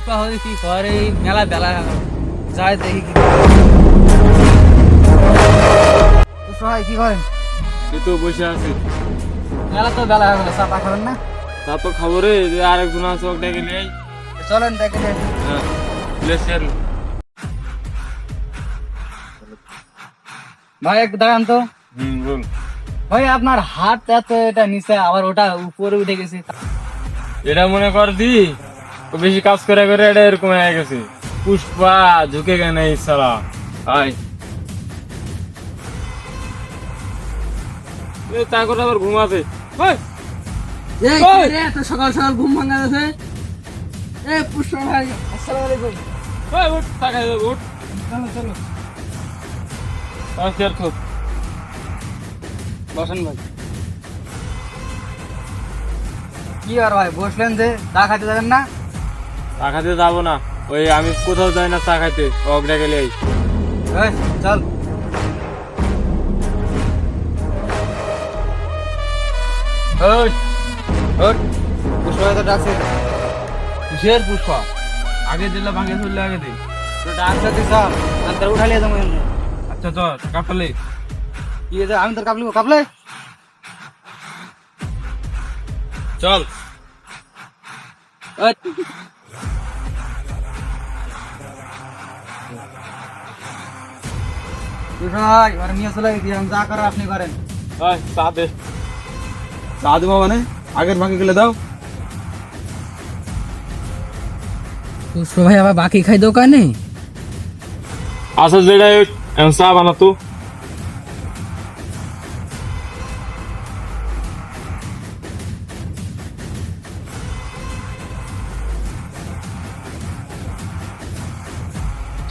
পুষ্পা হলে কি করে মেলা বেলা যায় দেখি কি পুষ্পা ভাই কি করেন? এই তো বসে আছি। মেলা তো বেলা হয়ে গেল, চা টা খাবেন না? তা তো খাবো রে, যে আরেকজন আছে ওকে ডেকে নিয়ে আই। চলেন দেখে যাই। হ্যাঁ লেসের ভাই একটু দাঁড়ান তো। বল। ভাই আপনার হাত এত এটা নিচে আবার ওটা উপরে উঠে গেছে। এটা মনে কর দি ও বেশি কাজ করে করে এটা এরকম হয়ে গেছে। পুষ্পা ঝুঁকে গেছে না সালা। আয় এ তা করে আবার ঘুমাতে। ওই ওই! এত সকাল সকাল ঘুম ভাঙা গেছে। এ পুষ্পা ভাই আসসালামু আলাইকুম। ওই উঠ, টাকা দে, উঠ। চলো চলো চেয়ার থো। বসেন ভাই। কি আর ভাই বসলেন যে চা খাইতে যাবেন না? চা খাইতে যাবো না, ওই আমি কোথাও যাই না চা খাইতে, ওকে ডেকে নিয়ে আই। এই চল। ওই ওঠ, পুষ্পা ভাই তো ডাকছে। কিসের পুষ্পা? আগে দিলে ভাঙে চললে আগে দে। তো ডাকছে তুই চল, আমি তোর উঠালিয়ে যাবো এমনি। আচ্ছা চল কাপলে। কি হয়েছে? আমি তোর কাপলি কাপলে চল। ওঠ। পুষ্পা ভাই ওরা নিয়ে চলে গেছি, আমি যা করার আপনি করেন। ওই চা দে। চা দেবো মানে আগের ভাগে গেলে দাও। পুষ্পা ভাই আবার বাকি খাই দোকানে? আচ্ছা যেটা চা বানাতো।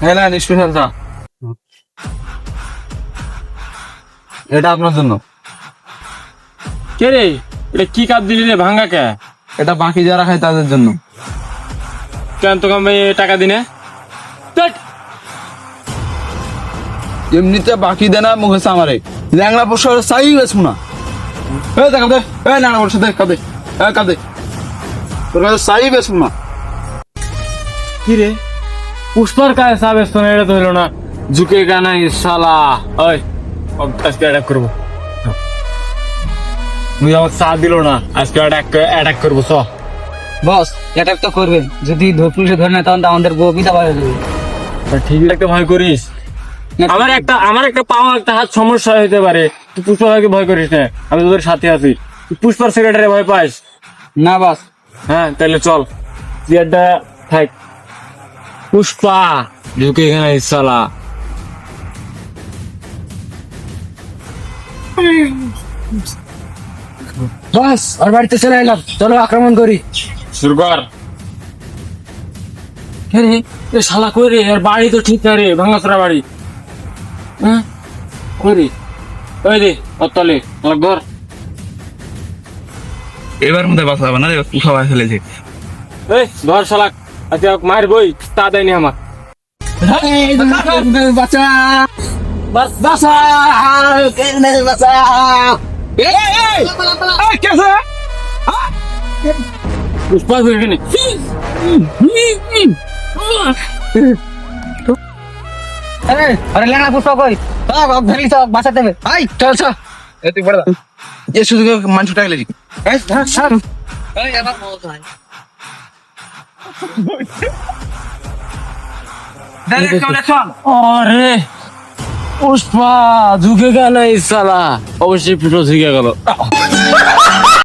হ্যাঁ না স্পেশাল চা, এটা আপনার জন্য। কে রে, এটা কি কাপ দিলি রে ভাঙ্গা কে? এটা বাকি যারা খায় তাদের জন্য। কেন তোকে আমি টাকা দিনে? এমনিতে বাকি দেনা মুখে আমারে ল্যাংড়া পোষা চাই গেছো না। দেখা দে ল্যাংড়া পোষা দে কাদে কাদে তোর কাছে চাই বেছো না। কি রে পুষ্পার কাছে চা ব্যস্ত না, এটা তো হলো না। ঝুঁকে গানা সালা। ওই আজকে অ্যাটাক করবো। তুই আমার চা দিল না, আজকে অ্যাটাক করবো। চ বস অ্যাটাক তো করবেন, যদি পুলিশে ধরে না তখন তো আমাদের বউ বিধবা হয়ে যাবে। ঠিক একটা ভয় করিস? আমার একটা পাওয়া একটা হাত সমস্যা হইতে পারে, তুই পুষ্পাকে ভয় করিস না। আমি তোদের সাথে আছি। তুই পুষ্পার সেক্রেটারি ভয় পাইস না বস। হ্যাঁ তাহলে চল চেয়ারটা থাক। পুষ্পা ঢুকে এখানে সালা। বস ওর বাড়িতে চলে এলাম, চলো আক্রমণ করি। শুরু কর। কে রে এ শালা কই রে? এর বাড়ি তো ঠিক না রে, ভাঙাচোরা বাড়ি। হ্যাঁ কই রে? ওই রে অতলে আমার ঘর। এবার মধ্যে বাঁচাবে না রে, পুষা ভাই ফেলেছে। এই ধর শালা, আচ্ছা মার বই তা দেয়নি আমার। বাচ্চা বাচ্চা বাচ্চা পুষ্পা এখানে। আরে লেনা পুষ্পা কই? ধরলি তো বাঁচা দেবে। আই চল চল। তুই বড় এ শুধু মানুষ টাকা লেছি। আরে পুষ্পা ঝুঁকে গেল এই সালা, অবশ্যই ফুটো ঝুঁকে গেল।